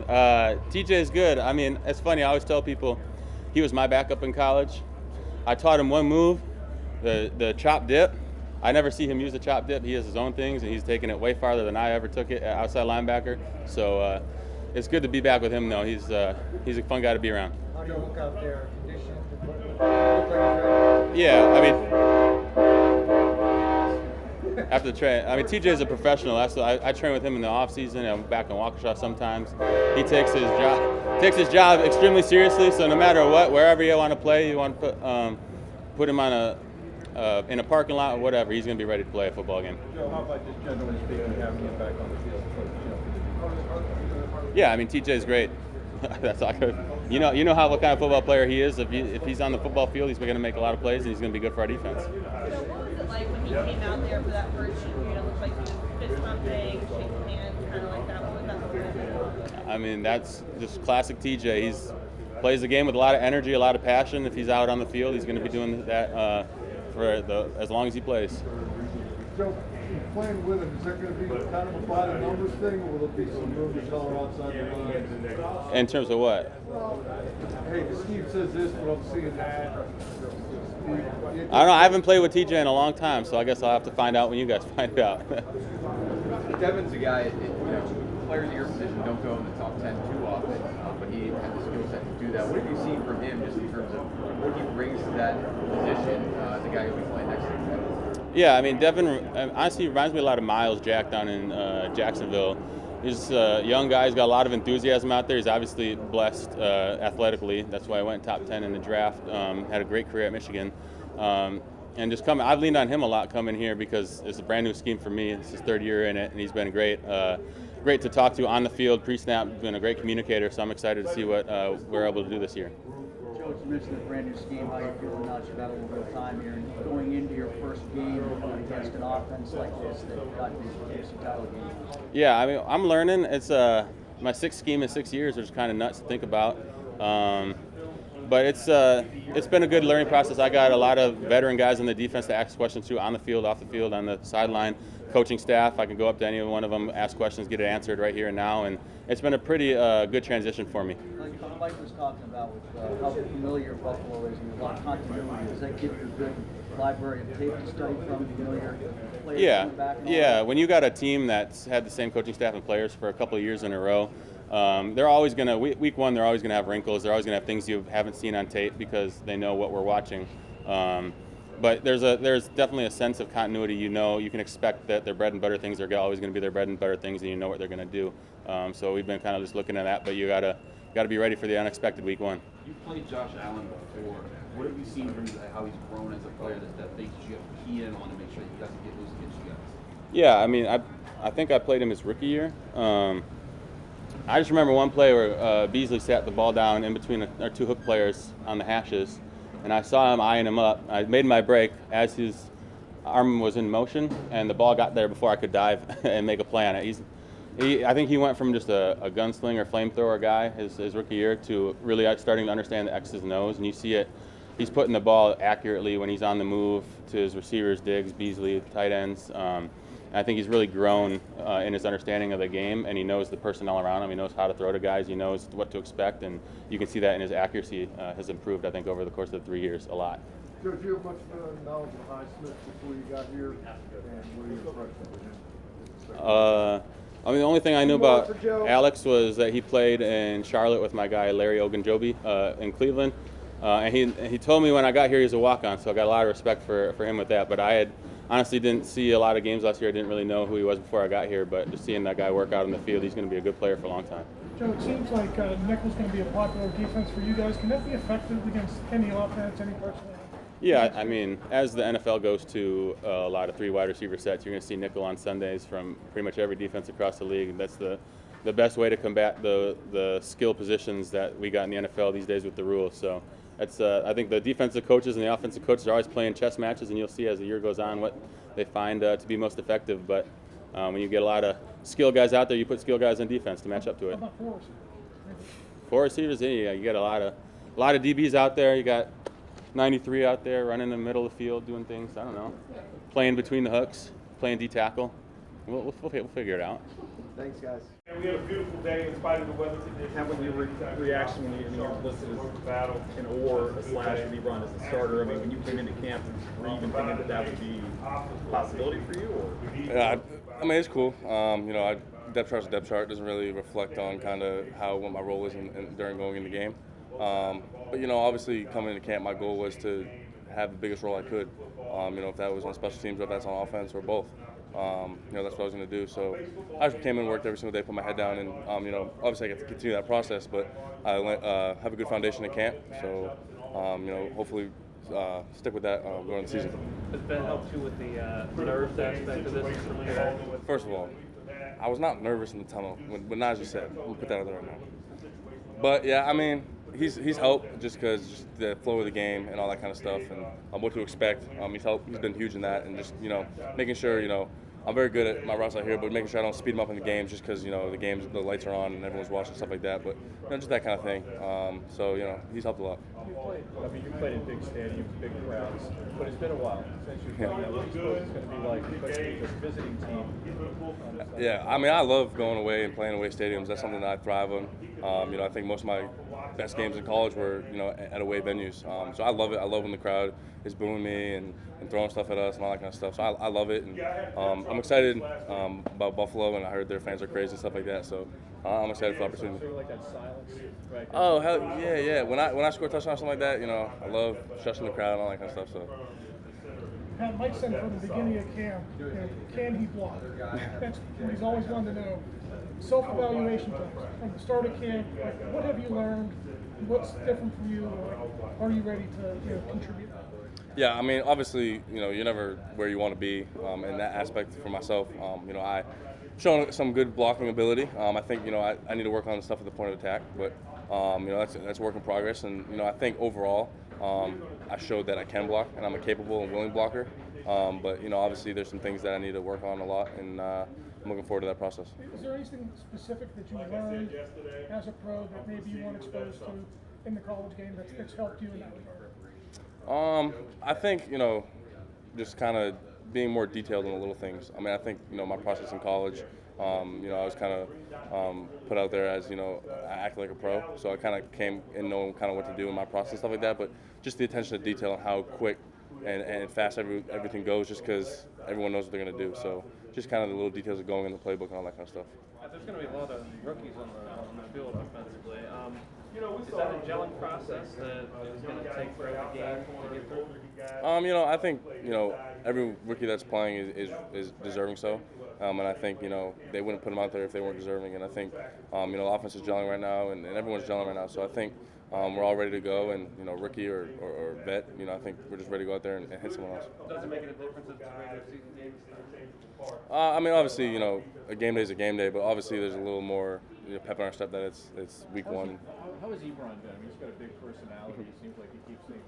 TJ is good. I mean, it's funny. I always tell people he was my backup in college. I taught him one move, the chop dip. I never see him use the chop dip. He has his own things, and he's taken it way farther than I ever took it at outside linebacker. So it's good to be back with him, though. He's a fun guy to be around. How do you look out there? Condition? Yeah, I mean, after the train, I mean, TJ is a professional. I train with him in the off season. I'm back in Waukesha sometimes. He takes his job extremely seriously. So no matter what, wherever you want to play, you want to put him on in a parking lot or whatever, he's going to be ready to play a football game. Joe, how about just generally speaking, having him back on the field? Yeah, I mean, TJ's great. That's all good. You know what kind of football player he is. If he's on the football field, he's going to make a lot of plays, and he's going to be good for our defense. So what was it like when he came out there for that first shoot? It looked like he was fist pumping, shaking hands, kind of like that. What was that like? I mean, that's just classic TJ. He's plays the game with a lot of energy, a lot of passion. If he's out on the field, he's going to be doing that as long as he plays. Joe, playing with him, is that going to be kind of a by the numbers thing, or will it be some room to color outside the lines? In terms of what? Well, hey, Steve says this, but I'm seeing that. I don't know. I haven't played with TJ in a long time, so I guess I'll have to find out when you guys find out. Devin's a guy, players at your position don't go in the top 10 too often, but he had the skill set to do that. What have you seen from him just in terms of what he brings to that position as a guy who'll be playing next to him? Yeah, I mean, Devin honestly reminds me a lot of Miles Jack down in Jacksonville. He's a young guy. He's got a lot of enthusiasm out there. He's obviously blessed athletically. That's why I went top 10 in the draft. Had a great career at Michigan. And just coming, I've leaned on him a lot coming here because it's a brand new scheme for me. It's his third year in it, and he's been great. Great to talk to on the field, pre-snap, been a great communicator, so I'm excited to see what we're able to do this year. Joe, you mentioned the brand new scheme. How you feeling now that you've had a little bit of time here and going into your first game against an offense like this that got you the KC title game? Yeah, I mean, I'm learning. It's my sixth scheme in 6 years, which is kind of nuts to think about. But it's been a good learning process. I got a lot of veteran guys in the defense to ask questions to on the field, off the field, on the sideline. Coaching staff, I can go up to any one of them, ask questions, get it answered right here and now, and it's been a pretty good transition for me. Like Mike was talking about with how familiar Buffalo is and a lot of continuity, does that give you a good library of tape to study from, familiar players coming back? Yeah. When you got a team that's had the same coaching staff and players for a couple of years in a row, they're always going to, week one, they're always going to have wrinkles. They're always going to have things you haven't seen on tape because they know what we're watching. But there's definitely a sense of continuity. You know, you can expect that their bread and butter things are always going to be their bread and butter things, and you know what they're going to do. So we've been kind of just looking at that, but you gotta be ready for the unexpected week one. You've played Josh Allen before. What have you seen from how he's grown as a player that things that you have to key in on to make sure that he doesn't get loose against you guys? Yeah, I mean, I think I played him his rookie year. I just remember one play where Beasley sat the ball down in between our two hook players on the hashes, and I saw him eyeing him up. I made my break as his arm was in motion, and the ball got there before I could dive and make a play on it. I think he went from just a gunslinger, flamethrower guy his rookie year to really starting to understand the X's and O's, and you see it. He's putting the ball accurately when he's on the move to his receivers, Diggs, Beasley, tight ends. I think he's really grown in his understanding of the game, and he knows the personnel around him. He knows how to throw to guys. He knows what to expect, and you can see that in his accuracy has improved, I think, over the course of the 3 years a lot. Joe, do you have much knowledge of Highsmith before you got here, and what are your impressions of him? I mean, the only thing I knew about Alex was that he played in Charlotte with my guy Larry Ogunjobi in Cleveland, and he told me when I got here he was a walk-on, so I got a lot of respect for him with that. But I honestly didn't see a lot of games last year. I didn't really know who he was before I got here, but just seeing that guy work out in the field, he's going to be a good player for a long time. Joe, it seems like nickel's going to be a popular defense for you guys. Can that be effective against any offense, any personnel? Yeah, I mean, as the NFL goes to a lot of 3 wide receiver sets, you're going to see nickel on Sundays from pretty much every defense across the league. And that's the best way to combat the skill positions that we got in the NFL these days with the rules. So that's I think the defensive coaches and the offensive coaches are always playing chess matches, and you'll see as the year goes on what they find to be most effective. But when you get a lot of skill guys out there, you put skill guys in defense to match up to it. How about 4 receivers? 4 receivers, yeah, you got a lot of DBs out there. You got 93 out there running in the middle of the field doing things. I don't know, playing between the hooks, playing D tackle. We'll figure it out. Thanks, guys. And we had a beautiful day in spite of the weather conditions. How was your reaction when you were listed as an or a slash Lebron as a starter? I mean, when you came into camp, were you even thinking that that would be a possibility for you? Or? Yeah, I mean, it's cool. You know, depth chart's a depth chart. Doesn't really reflect on kind of what my role is during going in the game. But, you know, obviously coming into camp, my goal was to have the biggest role I could. You know, if that was on special teams or if that's on offense or both. You know, that's what I was going to do. So I just came in and worked every single day, put my head down, and you know, obviously I get to continue that process. But I have a good foundation in camp, so you know, hopefully stick with that during the season. Has Ben helped you with the nerves aspect of this? First of all, I was not nervous in the tunnel when Najee said. We'll put that out there right now. But yeah, I mean, he's helped just because the flow of the game and all that kind of stuff, and what to expect. He's helped. He's been huge in that, and just, you know, making sure, you know, I'm very good at my routes out here, but making sure I don't speed them up in the games just because, you know, the lights are on and everyone's watching, stuff like that. But, you know, just that kind of thing. So, you know, he's helped a lot. You played in big stadiums, big crowds, but it's been a while since you've played. What do you suppose it's going to be like, especially as a visiting team? Yeah, I mean, I love going away and playing away stadiums. That's something that I thrive on. You know, I think most of my best games in college were, you know, at away venues. So I love it. I love when the crowd is booing me and throwing stuff at us and all that kind of stuff. So I love it. And I'm excited about Buffalo, and I heard their fans are crazy and stuff like that. So I'm excited for the opportunity. Like that silence, right? Oh, hell yeah, yeah. When I score a touchdown or something like that, you know, I love shushing the crowd and all that kind of stuff. So. Pat, Mike said from the beginning of camp, you know, can he block? That's what he's always wanted to know. Self-evaluation times from the start of camp. Like, what have you learned? What's different for you? Like, are you ready to, you know, contribute? Yeah, I mean, obviously, you know, you're never where you want to be in that aspect for myself. You know, I shown some good blocking ability. I think, you know, I need to work on the stuff at the point of attack, but you know, that's a work in progress. And you know, I think overall, I showed that I can block and I'm a capable and willing blocker. But you know, obviously, there's some things that I need to work on a lot, and I'm looking forward to that process. Is there anything specific that you learned as a pro that maybe you weren't exposed to in the college game that's helped you in that regard? I think, you know, just kind of being more detailed in the little things. I mean, I think, you know, my process in college, you know, I was kind of put out there as, you know, I act like a pro. So I kind of came in knowing kind of what to do in my process, stuff like that. But just the attention to detail and how quick and fast everything goes, just because everyone knows what they're going to do. So just kind of the little details of going in the playbook and all that kind of stuff. There's going to be a lot of rookies on the field offensively. Is that a gelling process that is going to take for every game to get through? You know, I think, you know, every rookie that's playing is deserving so. And I think, you know, they wouldn't put them out there if they weren't deserving. And I think, you know, the offense is gelling right now, and everyone's gelling right now. So I think we're all ready to go. And, you know, rookie or vet, you know, I think we're just ready to go out there and hit someone else. Does it make a difference if it's a regular season game? I mean, obviously, you know, a game day is a game day, but obviously there's a little more, you know, pep in our step that it's week one. How has Ebron been? I mean, he's got a big personality. It seems like he keeps things.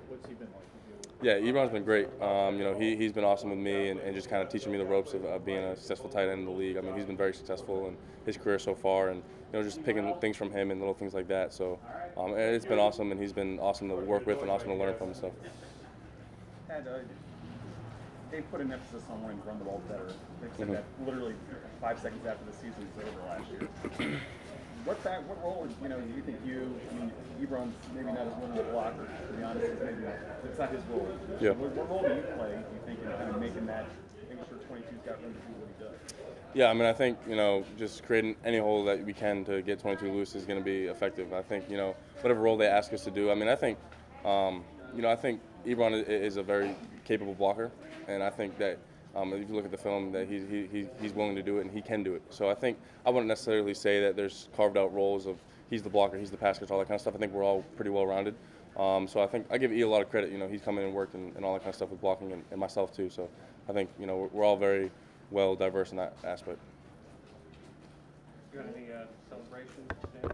What's he been like to deal with? Yeah, Ebron's been great. You know, he's been awesome with me and just kind of teaching me the ropes of being a successful tight end in the league. I mean, he's been very successful in his career so far, and you know, just picking things from him and little things like that. So it's been awesome, and he's been awesome to work with and awesome to learn from and stuff. They put an emphasis on wanting to run the ball better. They said that literally 5 seconds after the season was over last year. What role, you know, do you think I mean, Ebron's maybe not as willing to block, or to be honest, it's not his role. Yeah. What role do you play, do you think, in kind of making that, making sure 22's got room to do what he does? Yeah, I mean, I think, you know, just creating any hole that we can to get 22 loose is going to be effective. I think, you know, whatever role they ask us to do. I mean, I think, you know, I think Ebron is a very capable blocker, and I think that if you look at the film, that he's willing to do it and he can do it. So I think I wouldn't necessarily say that there's carved out roles of he's the blocker, he's the pass catcher, all that kind of stuff. I think we're all pretty well rounded. So I think I give E a lot of credit. You know, he's come in and worked and all that kind of stuff with blocking, and myself too. So I think, you know, we're all very well diverse in that aspect. You got any celebrations planned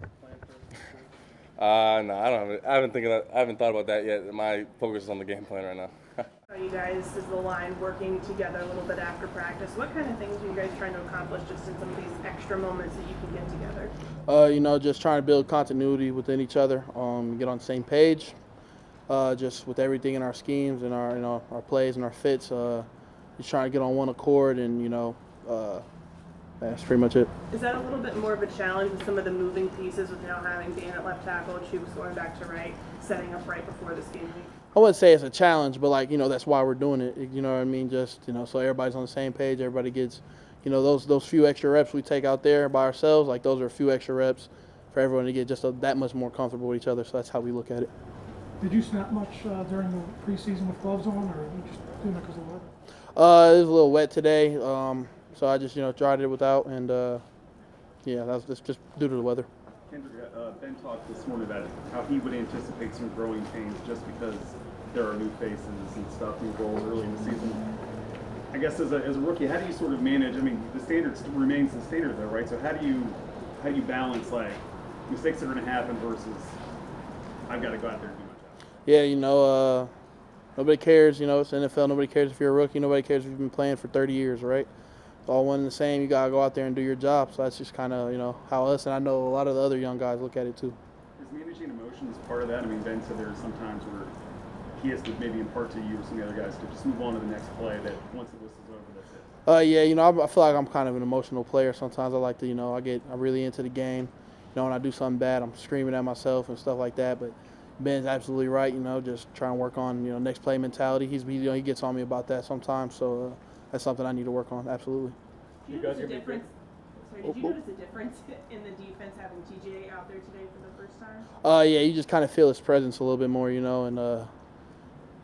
for? No, I haven't thought about that yet. My focus is on the game plan right now. Are you guys, is the line working together a little bit after practice? What kind of things are you guys trying to accomplish just in some of these extra moments that you can get together? You know, just trying to build continuity within each other, get on the same page, just with everything in our schemes and our, you know, our plays and our fits. Just trying to get on one accord and, you know, that's pretty much it. Is that a little bit more of a challenge with some of the moving pieces with now having Dan at left tackle, Chooks going back to right, setting up right before this game week? I wouldn't say it's a challenge, but like, that's why we're doing it. You know what I mean? Just, so everybody's on the same page. Everybody gets, those few extra reps we take out there by ourselves, like those are a few extra reps for everyone to get just that much more comfortable with each other. So that's how we look at it. Did you snap much during the preseason with gloves on, or you just doing it because of the weather? It was a little wet today, so I just, tried it without, and yeah, that was just due to the weather. Kendrick, Ben talked this morning about how he would anticipate some growing pains just because there are new faces and stuff, new roles early in the season. I guess as a rookie, how do you sort of manage? I mean, the standard remains the standard, though, right? So how do you balance like mistakes that are going to happen versus I've got to go out there and do my job? Yeah, nobody cares. It's the NFL. Nobody cares if you're a rookie. Nobody cares if you've been playing for 30 years, right? It's all one and the same. You gotta go out there and do your job. So that's just kind of how us, and I know a lot of the other young guys look at it too. Is managing emotions part of that? I mean, Ben said there are some times where he has to maybe impart to you or some of the other guys to just move on to the next play. That once the whistle's over, that's it. Yeah, I feel like I'm kind of an emotional player. Sometimes I like to, I'm really into the game. When I do something bad, I'm screaming at myself and stuff like that. But Ben's absolutely right. Just trying to work on next play mentality. He gets on me about that sometimes. So that's something I need to work on. Absolutely. Did you notice a difference? Sorry, did you notice a difference in the defense having TJ out there today for the first time? Yeah, you just kind of feel his presence a little bit more, and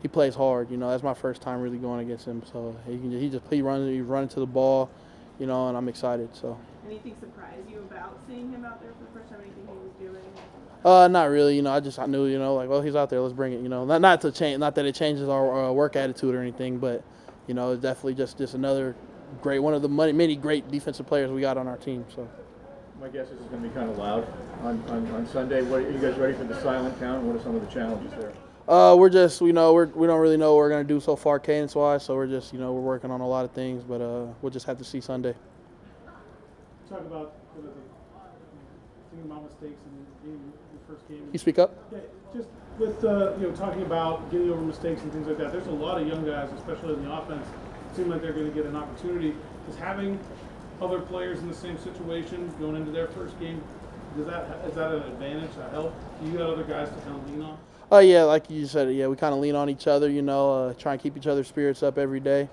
he plays hard. That's my first time really going against him. So he's running to the ball, and I'm excited. So. Anything surprise you about seeing him out there for the first time? Anything he was doing? Not really. I knew, like, well, he's out there. Let's bring it. Not to change. Not that it changes our work attitude or anything, but it's definitely just another great, one of the many great defensive players we got on our team. So. My guess is it's going to be kind of loud on Sunday. What are you guys ready for the silent count? What are some of the challenges there? We're just, we don't really know what we're going to do so far cadence-wise, so we're just, we're working on a lot of things, but we'll just have to see Sunday. Talk about thinking about mistakes in your first game. You speak up? Yeah, just with talking about getting over mistakes and things like that. There's a lot of young guys, especially in the offense, seem like they're going to get an opportunity. Is having other players in the same situation going into their first game, is that an advantage, a help? Do you got other guys to kind of lean on? Yeah, like you said, yeah, we kind of lean on each other, try and keep each other's spirits up every day.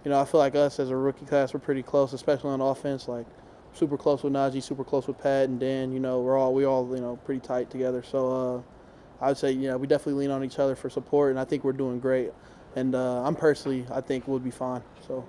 I feel like us as a rookie class, we're pretty close, especially on offense. Like, super close with Najee, super close with Pat and Dan. We all pretty tight together. So I would say, we definitely lean on each other for support, and I think we're doing great. And I think we'll be fine. So.